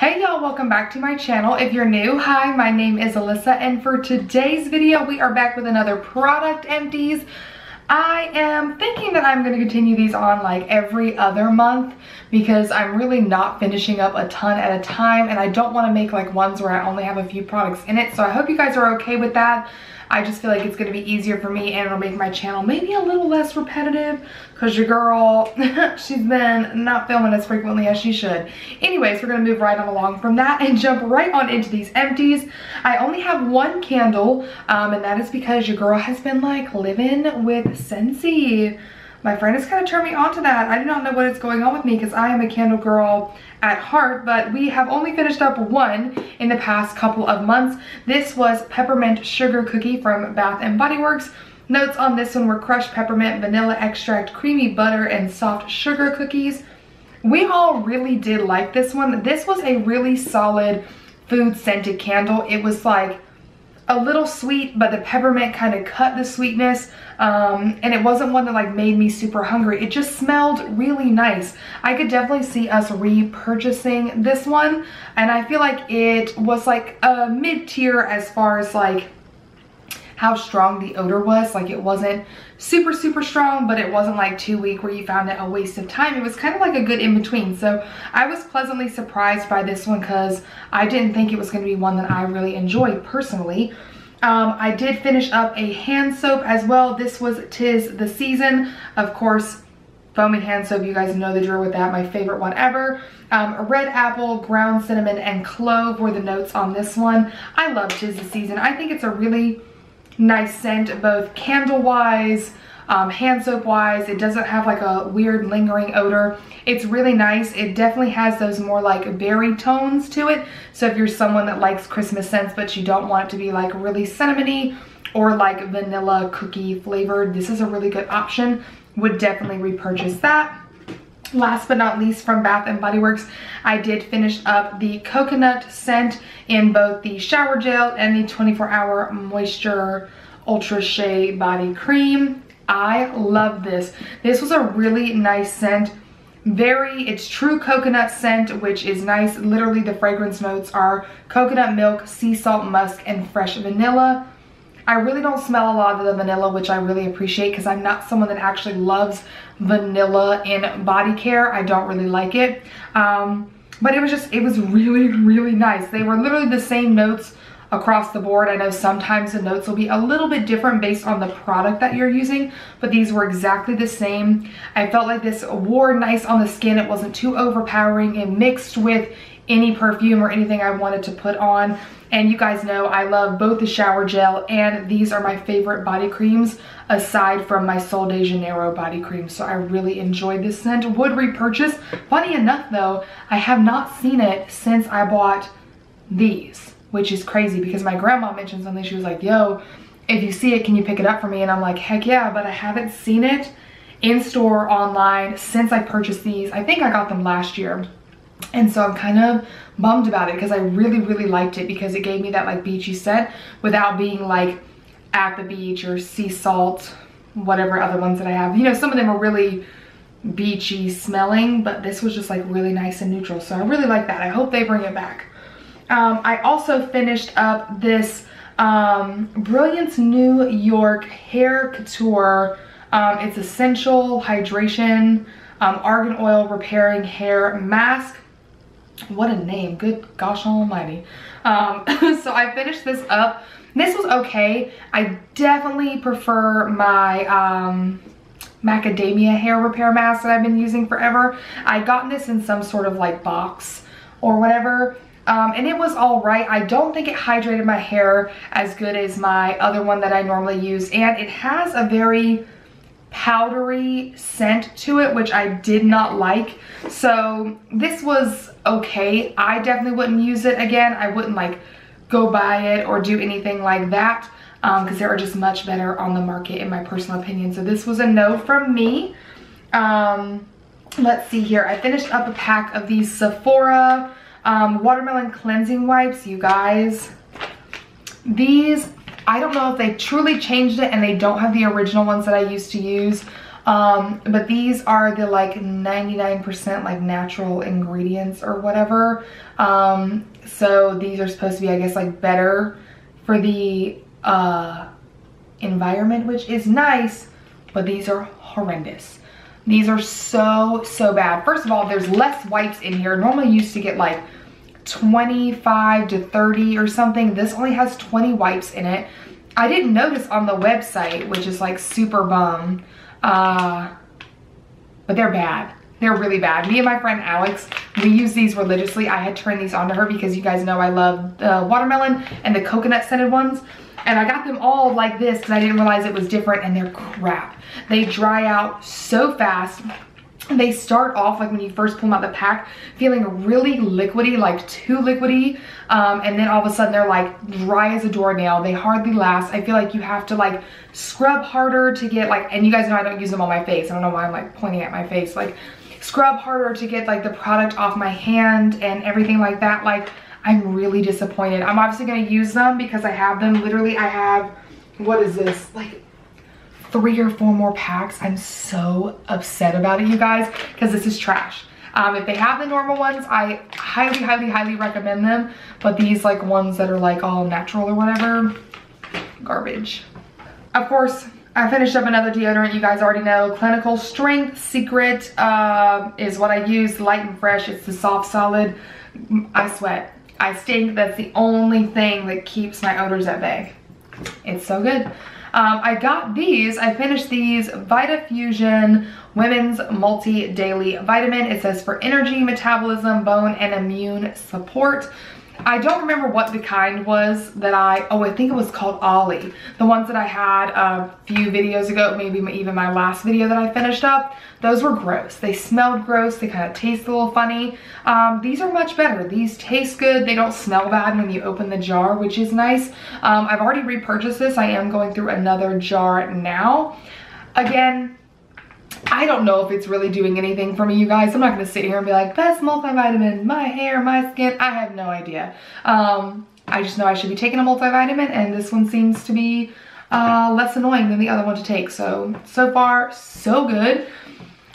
Hey y'all, welcome back to my channel. If you're new, hi, my name is Alyssa, and for today's video, we are back with another product empties. I am thinking that I'm going to continue these on like every other month because I'm really not finishing up a ton at a time, and I don't want to make like ones where I only have a few products in it. So I hope you guys are okay with that. I just feel like it's going to be easier for me, and it'll make my channel maybe a little less repetitive because your girl, she's been not filming as frequently as she should. Anyways, we're going to move right on along from that and jump right on into these empties. I only have one candle, and that is because your girl has been like living with Scentsy. My friend has kind of turned me on to that. I do not know what is going on with me because I am a candle girl at heart, but we have only finished up one in the past couple of months. This was Peppermint Sugar Cookie from Bath & Body Works. Notes on this one were crushed peppermint, vanilla extract, creamy butter, and soft sugar cookies. We all really did like this one. This was a really solid food scented candle. It was like a little sweet, but the peppermint kind of cut the sweetness, and it wasn't one that like made me super hungry. It just smelled really nice. I could definitely see us repurchasing this one, and I feel like it was like a mid-tier as far as like how strong the odor was. Like it wasn't super strong, but it wasn't like too weak where you found it a waste of time. It was kind of like a good in-between. So I was pleasantly surprised by this one because I didn't think it was going to be one that I really enjoyed personally. I did finish up a hand soap as well. This was 'Tis the Season. Of course, foaming hand soap, you guys know the drill with that, my favorite one ever. Red apple, ground cinnamon, and clove were the notes on this one. I love 'Tis the Season. I think it's a really nice scent, both candle wise, hand soap wise. It doesn't have like a weird lingering odor. It's really nice. It definitely has those more like berry tones to it. So if you're someone that likes Christmas scents but you don't want it to be like really cinnamony or like vanilla cookie flavored, this is a really good option. Would definitely repurchase that. Last but not least, from Bath & Body Works, I did finish up the coconut scent in both the shower gel and the 24-hour moisture ultra shea body cream. I love this. This was a really nice scent. It's true coconut scent, which is nice. Literally the fragrance notes are coconut milk, sea salt, musk, and fresh vanilla. I really don't smell a lot of the vanilla, which I really appreciate because I'm not someone that actually loves vanilla in body care. I don't really like it. But it was really nice. They were literally the same notes across the board. I know sometimes the notes will be a little bit different based on the product that you're using, but these were exactly the same. I felt like this wore nice on the skin. It wasn't too overpowering. It mixed with any perfume or anything I wanted to put on. And you guys know I love both the shower gel, and these are my favorite body creams aside from my Sol de Janeiro body cream. So I really enjoyed this scent. Would repurchase. Funny enough though, I have not seen it since I bought these, which is crazy because my grandma mentioned something. She was like, yo, if you see it, can you pick it up for me? And I'm like, heck yeah, but I haven't seen it in store, online since I purchased these. I think I got them last year. And so I'm kind of bummed about it because I really liked it because it gave me that like beachy scent without being like at the beach or sea salt, whatever other ones that I have. You know, some of them are really beachy smelling, but this was just like really nice and neutral. So I really like that. I hope they bring it back. I also finished up this Brilliance New York Hair Couture. It's Essential Hydration Argan Oil Repairing Hair Mask. What a name, good gosh almighty. So I finished this up. This was okay. I definitely prefer my macadamia hair repair mask that I've been using forever. I got this in some sort of like box or whatever, and it was all right. I don't think it hydrated my hair as good as my other one that I normally use, and it has a very powdery scent to it, which I did not like. So this was okay. I definitely wouldn't use it again. I wouldn't like go buy it or do anything like that because there are just much better on the market in my personal opinion. So this was a no from me. Let's see here. I finished up a pack of these Sephora watermelon cleansing wipes. You guys, these, I don't know if they truly changed it and they don't have the original ones that I used to use But these are the like 99% like natural ingredients or whatever. So these are supposed to be, I guess, like better for the environment, which is nice, but these are horrendous. These are so bad. First of all, there's less wipes in here. Normally you used to get like 25 to 30 or something. This only has 20 wipes in it. I didn't notice on the website, which is like super bum, but they're bad. They're really bad. Me and my friend Alex, we use these religiously. I had turned these on to her because you guys know I love the watermelon and the coconut scented ones. And I got them all like this because I didn't realize it was different, and they're crap. They dry out so fast. They start off like when you first pull them out the pack feeling really liquidy, like too liquidy, and then all of a sudden they're like dry as a doornail. They hardly last. I feel like you have to like scrub harder to get like, and you guys know I don't use them on my face. I don't know why I'm like pointing at my face. Like scrub harder to get like the product off my hand and everything like that. Like I'm really disappointed. I'm obviously going to use them because I have them. Literally I have, what is this, like 3 or 4 more packs. I'm so upset about it, you guys, because this is trash. If they have the normal ones, I highly recommend them, but these like ones that are like all natural or whatever, garbage. Of course, I finished up another deodorant. You guys already know, Clinical Strength Secret is what I use, light and fresh. It's the soft solid. I sweat, I stink. That's the only thing that keeps my odors at bay. It's so good. I got these, I finished these Vitafusion Women's Multi-Daily Vitamin. It says for energy, metabolism, bone, and immune support. I don't remember what the kind was that I think it was called Aloe. The ones that I had a few videos ago, maybe even my last video that I finished up, those were gross. They smelled gross, they kind of taste a little funny. These are much better. These taste good, they don't smell bad when you open the jar, which is nice. I've already repurchased this. I am going through another jar now. Again, I don't know if it's really doing anything for me, you guys. I'm not gonna sit here and be like, best multivitamin, my hair, my skin. I have no idea. I just know I should be taking a multivitamin, and this one seems to be less annoying than the other one to take. So far, so good.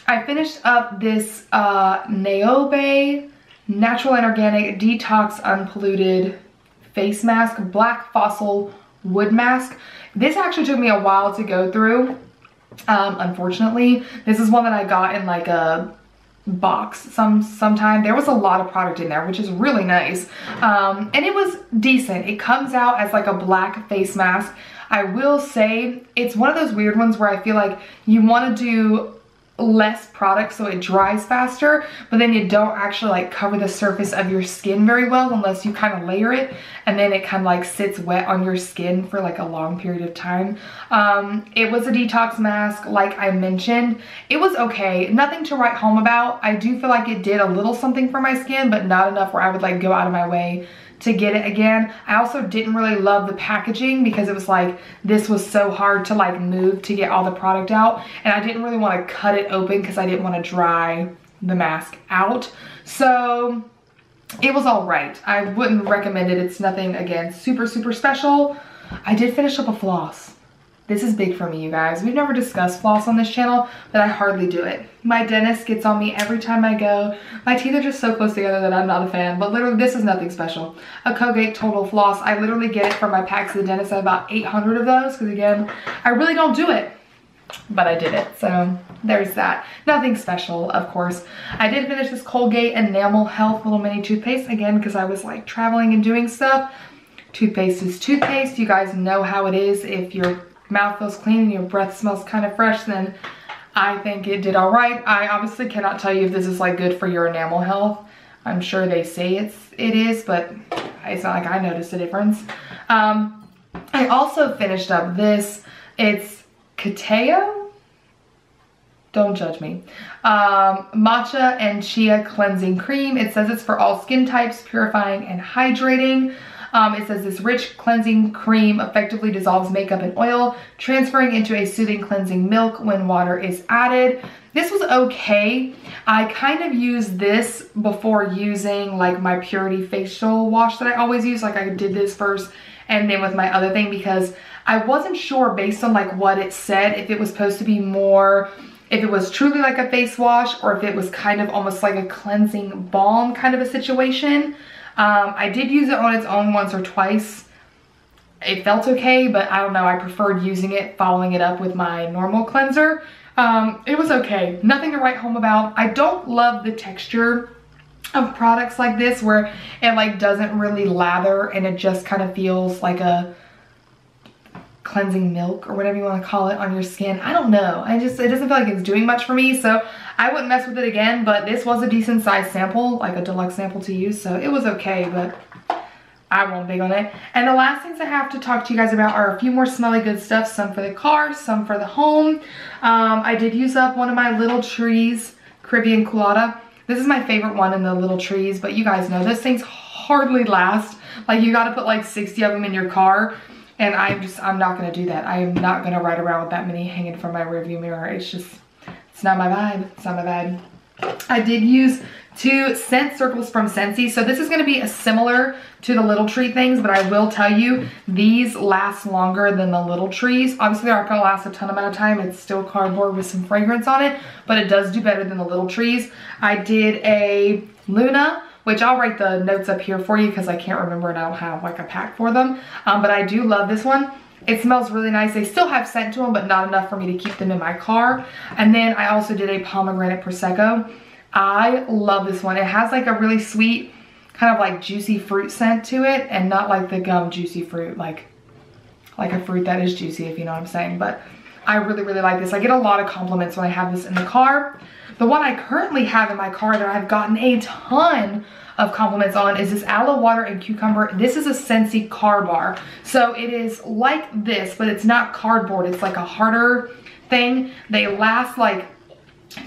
I finished up this Naobay Natural and Organic Detox Unpolluted Face Mask, Black Fossil Wood Mask. This actually took me a while to go through. Unfortunately, this is one that I got in like a box sometime. There was a lot of product in there, which is really nice. And it was decent. It comes out as like a black face mask. I will say it's one of those weird ones where I feel like you want to do less product so it dries faster, but then you don't actually like cover the surface of your skin very well unless you kind of layer it, and then it kind of like sits wet on your skin for like a long period of time. It was a detox mask, like I mentioned. It was okay, nothing to write home about. I do feel like it did a little something for my skin, but not enough where I would like go out of my way to get it again. I also didn't really love the packaging because it was like, this was so hard to like move to get all the product out, and I didn't really want to cut it open because I didn't want to dry the mask out. So it was all right. I wouldn't recommend it. It's nothing, again, super special. I did finish up a floss. This is big for me, you guys. We've never discussed floss on this channel, but I hardly do it. My dentist gets on me every time I go. My teeth are just so close together that I'm not a fan, but literally this is nothing special. A Colgate Total Floss. I literally get it from my packs to the dentist. I have about 800 of those because, again, I really don't do it, but I did it. So there's that. Nothing special, of course. I did finish this Colgate Enamel Health little mini toothpaste, again, because I was like traveling and doing stuff. Toothpaste is toothpaste. You guys know how it is. If your mouth feels clean and your breath smells kind of fresh, then I think it did all right. I obviously cannot tell you if this is like good for your enamel health. I'm sure they say it is, but it's not like I noticed a difference. I also finished up this. It's Kitao. Don't judge me. Matcha and Chia Cleansing Cream. It says it's for all skin types, purifying and hydrating. It says this rich cleansing cream effectively dissolves makeup and oil, transferring into a soothing cleansing milk when water is added. This was okay. I kind of used this before using like my Purity facial wash that I always use. Like I did this first and then with my other thing because I wasn't sure based on like what it said if it was supposed to be more if it was truly like a face wash or if it was kind of almost like a cleansing balm kind of a situation. I did use it on its own once or twice. It felt okay, but I don't know, I preferred using it, following it up with my normal cleanser. It was okay, nothing to write home about. I don't love the texture of products like this where it like doesn't really lather and it just kind of feels like a cleansing milk or whatever you want to call it on your skin. I don't know, it doesn't feel like it's doing much for me, so I wouldn't mess with it again. But this was a decent size sample, like a deluxe sample to use, so it was okay, but I won't big on it. And the last things I have to talk to you guys about are a few more smelly good stuff, some for the car, some for the home. I did use up one of my Little Trees Caribbean Colada. This is my favorite one in the Little Trees, but you guys know those things hardly last. Like, you gotta put like 60 of them in your car, and I'm not gonna do that. I am not gonna ride around with that many hanging from my rearview mirror. It's not my vibe. It's not my vibe. I did use 2 scent circles from Scentsy. So this is going to be similar to the Little Tree things, but I will tell you, these last longer than the Little Trees. Obviously, they're not going to last a ton amount of time. It's still cardboard with some fragrance on it, but it does do better than the Little Trees. I did a Luna, which I'll write the notes up here for you because I can't remember and I don't have like a pack for them. But I do love this one. It smells really nice. They still have scent to them, but not enough for me to keep them in my car. And then I also did a Pomegranate Prosecco. I love this one. It has like a really sweet, kind of like juicy fruit scent to it, and not like the gum juicy fruit, like a fruit that is juicy, if you know what I'm saying. But I really, really like this. I get a lot of compliments when I have this in the car. The one I currently have in my car that I've gotten a ton of compliments on is this Aloe Water and Cucumber. This is a Scentsy car bar. So it is like this, but it's not cardboard. It's like a harder thing. They last like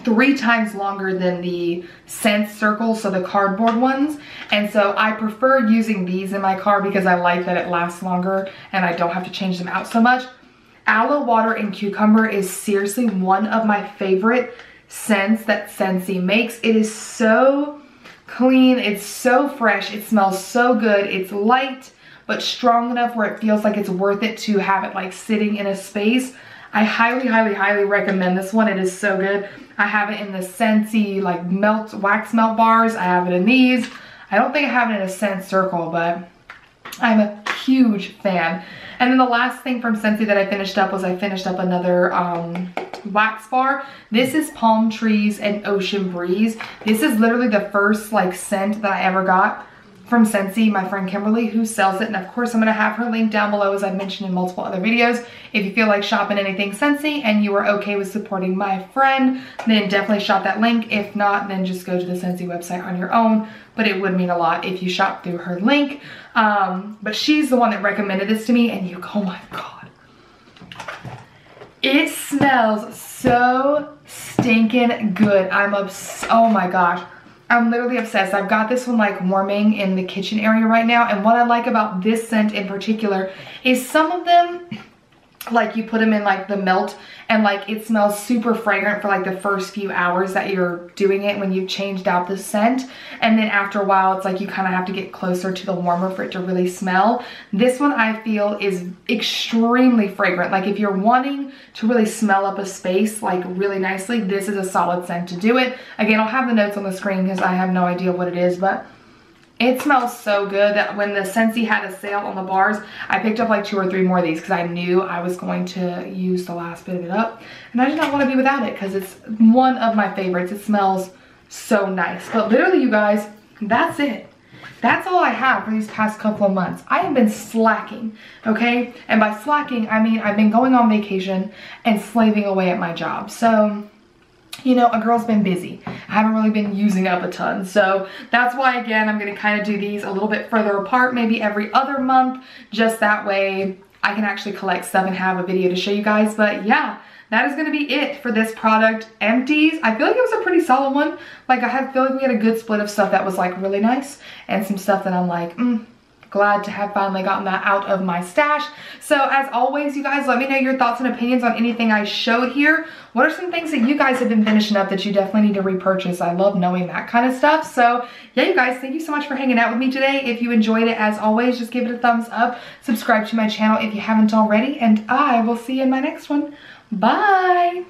3 times longer than the scent circles, so the cardboard ones. And so I prefer using these in my car because I like that it lasts longer and I don't have to change them out so much. Aloe Water and Cucumber is seriously one of my favorite scents that Scentsy makes. It is so clean, it's so fresh, it smells so good, it's light but strong enough where it feels like it's worth it to have it like sitting in a space. I highly, highly, highly recommend this one. It is so good. I have it in the Scentsy like wax melt bars. I have it in these. I don't think I have it in a scent circle, but I'm a huge fan. And then the last thing from Scentsy that I finished up was I finished up another wax bar. This is Palm Trees and Ocean Breeze. This is literally the first like scent that I ever got from Scentsy, my friend Kimberly, who sells it. And of course, I'm gonna have her link down below, as I've mentioned in multiple other videos. If you feel like shopping anything Scentsy and you are okay with supporting my friend, then definitely shop that link. If not, then just go to the Scentsy website on your own. But it would mean a lot if you shop through her link. But she's the one that recommended this to me, and oh my God. It smells so stinking good. I'm obsessed. Oh my gosh. I'm literally obsessed. I've got this one like warming in the kitchen area right now. And what I like about this scent in particular is some of them, like you put them in like the melt and like it smells super fragrant for like the first few hours that you're doing it when you've changed out the scent. And then after a while, it's like you kind of have to get closer to the warmer for it to really smell. This one I feel is extremely fragrant. Like if you're wanting to really smell up a space like really nicely, this is a solid scent to do it. Again, I'll have the notes on the screen because I have no idea what it is, but it smells so good that when the Scentsy had a sale on the bars, I picked up like 2 or 3 more of these because I knew I was going to use the last bit of it up. And I did not want to be without it because it's one of my favorites. It smells so nice. But literally, you guys, that's it. That's all I have for these past couple of months. I have been slacking, okay? And by slacking, I mean I've been going on vacation and slaving away at my job. So, you know, a girl's been busy. I haven't really been using up a ton. So that's why, again, I'm going to kind of do these a little bit further apart, maybe every other month. Just that way I can actually collect stuff and have a video to show you guys. But yeah, that is going to be it for this product, Empties. I feel like it was a pretty solid one. Like I feel like we had a good split of stuff that was like really nice and some stuff that I'm like, glad to have finally gotten that out of my stash. So as always, you guys, let me know your thoughts and opinions on anything I showed here. What are some things that you guys have been finishing up that you definitely need to repurchase? I love knowing that kind of stuff. So yeah, you guys, thank you so much for hanging out with me today. If you enjoyed it, as always, just give it a thumbs up. Subscribe to my channel if you haven't already, and I will see you in my next one. Bye.